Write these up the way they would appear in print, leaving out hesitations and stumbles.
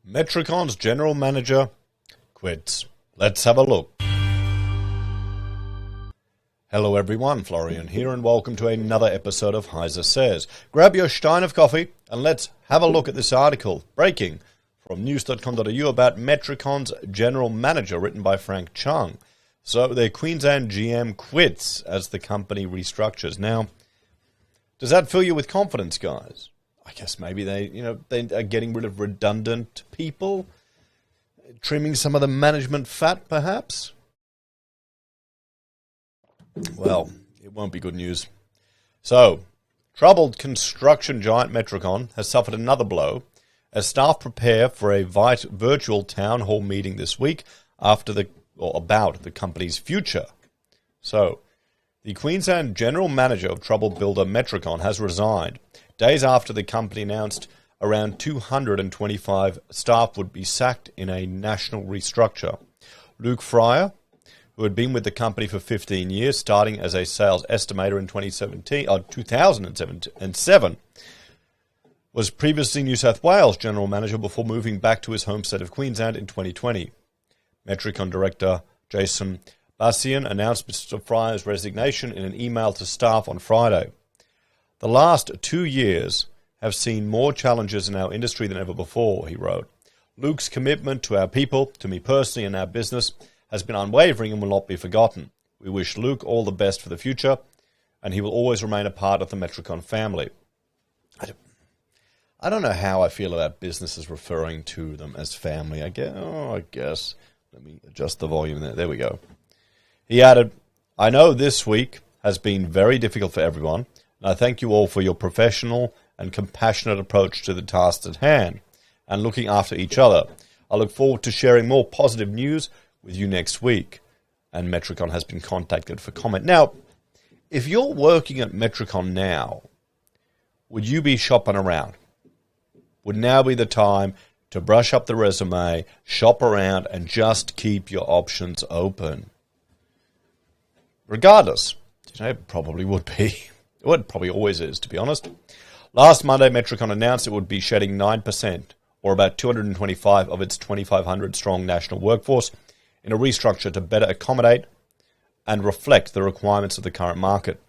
Metricon's general manager quits. Let's have a look. Hello everyone, Florian here, and welcome to another episode of HeiseSays. Grab your stein of coffee and let's have a look at this article, breaking from news.com.au about Metricon's general manager, written by Frank Chung. So their Queensland GM quits as the company restructures. Now, does that fill you with confidence, guys? I guess maybe they are getting rid of redundant people, trimming some of the management fat, perhaps. Well, it won't be good news. So, troubled construction giant Metricon has suffered another blow as staff prepare for a virtual town hall meeting this week about the company's future. So, the Queensland general manager of troubled builder Metricon has resigned days after the company announced around 225 staff would be sacked in a national restructure. Luke Fryer, who had been with the company for 15 years, starting as a sales estimator in 2007, was previously New South Wales general manager before moving back to his home state of Queensland in 2020. Metricon director Jason Bassian announced Mr. Fryer's resignation in an email to staff on Friday. The last 2 years have seen more challenges in our industry than ever before, he wrote. Luke's commitment to our people, to me personally and our business, has been unwavering and will not be forgotten. We wish Luke all the best for the future, and he will always remain a part of the Metricon family. I don't know how I feel about businesses referring to them as family. I guess. Let me adjust the volume there. There we go. He added, I know this week has been very difficult for everyone, and I thank you all for your professional and compassionate approach to the tasks at hand and looking after each other. I look forward to sharing more positive news with you next week. And Metricon has been contacted for comment. Now, if you're working at Metricon now, would you be shopping around? Would now be the time to brush up the resume, shop around, and just keep your options open? Regardless, it probably would be. It probably always is, to be honest. Last Monday, Metricon announced it would be shedding 9%, or about 225 of its 2,500-strong national workforce, in a restructure to better accommodate and reflect the requirements of the current market.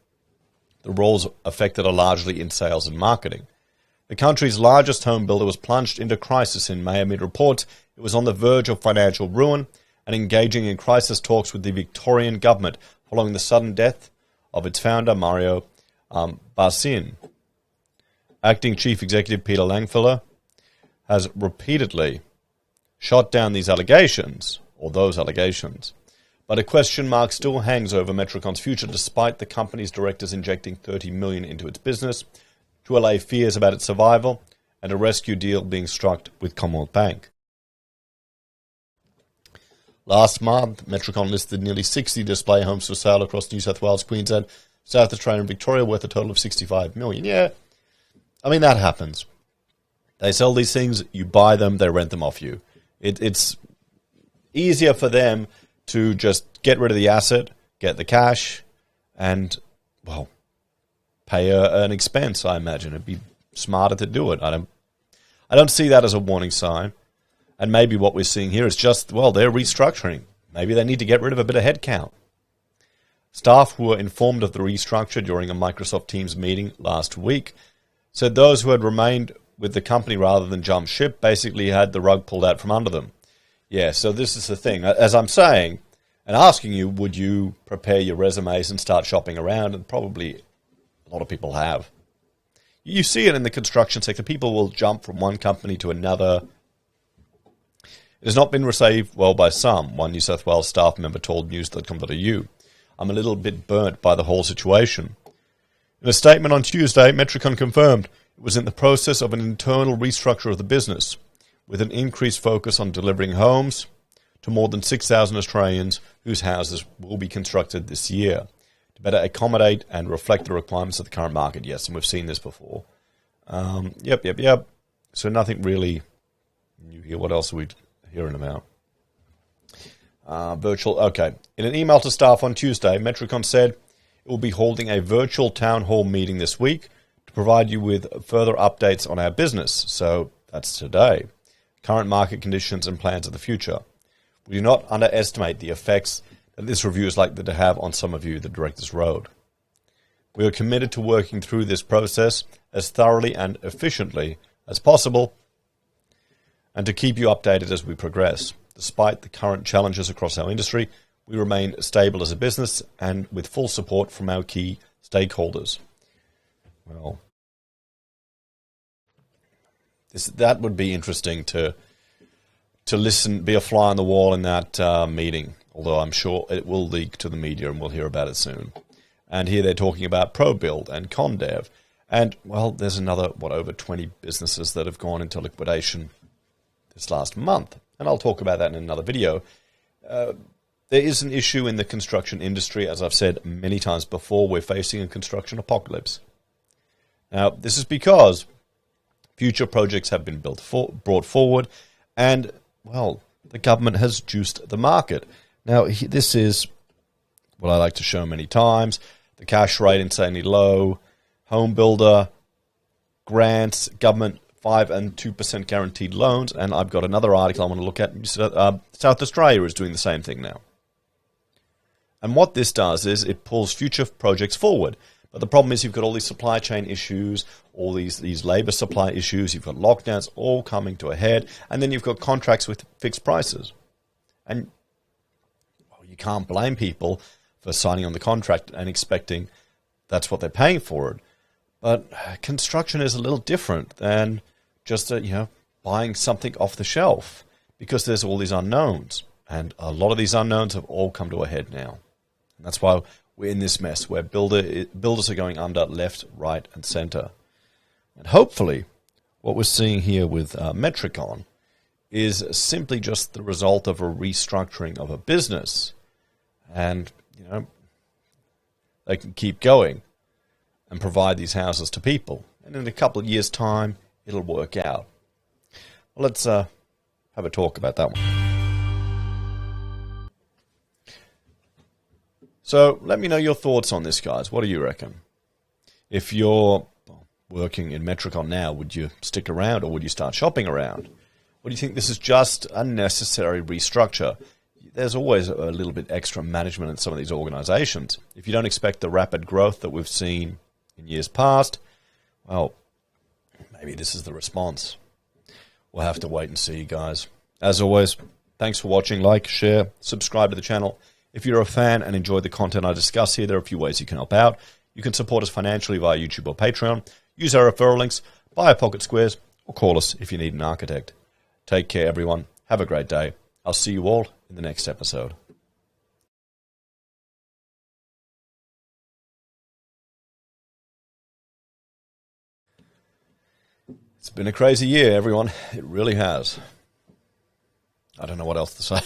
The roles affected are largely in sales and marketing. The country's largest home builder was plunged into crisis in May amid reports it was on the verge of financial ruin and engaging in crisis talks with the Victorian government following the sudden death of its founder, Mario Basin. Acting Chief Executive Peter Langfeller has repeatedly shot down these allegations, but a question mark still hangs over Metricon's future despite the company's directors injecting $30 million into its business to allay fears about its survival and a rescue deal being struck with Commonwealth Bank. Last month, Metricon listed nearly 60 display homes for sale across New South Wales, Queensland, South Australia and Victoria worth a total of $65 million. Yeah, I mean, that happens. They sell these things, you buy them, they rent them off you. It's easier for them to just get rid of the asset, get the cash, and, well, pay an expense, I imagine. It'd be smarter to do it. I don't see that as a warning sign. And maybe what we're seeing here is just, well, they're restructuring. Maybe they need to get rid of a bit of headcount. Staff who were informed of the restructure during a Microsoft Teams meeting last week said those who had remained with the company rather than jump ship basically had the rug pulled out from under them. Yeah, so this is the thing. As I'm saying and asking you, would you prepare your resumes and start shopping around? And probably a lot of people have. You see it in the construction sector. People will jump from one company to another. It has not been received well by some, one New South Wales staff member told news.com.au. I'm a little bit burnt by the whole situation. In a statement on Tuesday, Metricon confirmed it was in the process of an internal restructure of the business, with an increased focus on delivering homes to more than 6,000 Australians whose houses will be constructed this year to better accommodate and reflect the requirements of the current market. Yes, and we've seen this before. Yep. So nothing really new here. What else are we hearing about? Okay. In an email to staff on Tuesday, Metricon said it will be holding a virtual town hall meeting this week to provide you with further updates on our business. So that's today. current market conditions and plans of the future. We do not underestimate the effects that this review is likely to have on some of you, the Directors Road. We are committed to working through this process as thoroughly and efficiently as possible and to keep you updated as we progress. Despite the current challenges across our industry, we remain stable as a business and with full support from our key stakeholders. Well, that would be interesting to listen, be a fly on the wall in that meeting, although I'm sure it will leak to the media and we'll hear about it soon. And here they're talking about ProBuild and ConDev. And, well, there's another, over 20 businesses that have gone into liquidation this last month. And I'll talk about that in another video. There is an issue in the construction industry. As I've said many times before, we're facing a construction apocalypse. Now, this is because future projects have been brought forward and, well, the government has juiced the market. Now, this is what I like to show many times. The cash rate insanely low, home builder, grants, government 5 and 2% guaranteed loans. And I've got another article I want to look at. South Australia is doing the same thing now. And what this does is it pulls future projects forward. But the problem is you've got all these supply chain issues, all these labor supply issues, you've got lockdowns all coming to a head, and then you've got contracts with fixed prices. And well, you can't blame people for signing on the contract and expecting that's what they're paying for it. But construction is a little different than just buying something off the shelf, because there's all these unknowns. And a lot of these unknowns have all come to a head now. And that's why we're in this mess where builders are going under left, right, and center. And hopefully, what we're seeing here with Metricon is simply just the result of a restructuring of a business. And, they can keep going and provide these houses to people. And in a couple of years' time, it'll work out. Well, let's have a talk about that one. So let me know your thoughts on this, guys. What do you reckon? If you're working in Metricon now, would you stick around or would you start shopping around? Or do you think this is just a necessary restructure? There's always a little bit extra management in some of these organizations. If you don't expect the rapid growth that we've seen in years past, well, maybe this is the response. We'll have to wait and see, guys. As always, thanks for watching. Like, share, subscribe to the channel. If you're a fan and enjoy the content I discuss here, there are a few ways you can help out. You can support us financially via YouTube or Patreon, use our referral links, buy our pocket squares, or call us if you need an architect. Take care, everyone. Have a great day. I'll see you all in the next episode. It's been a crazy year, everyone. It really has. I don't know what else to say.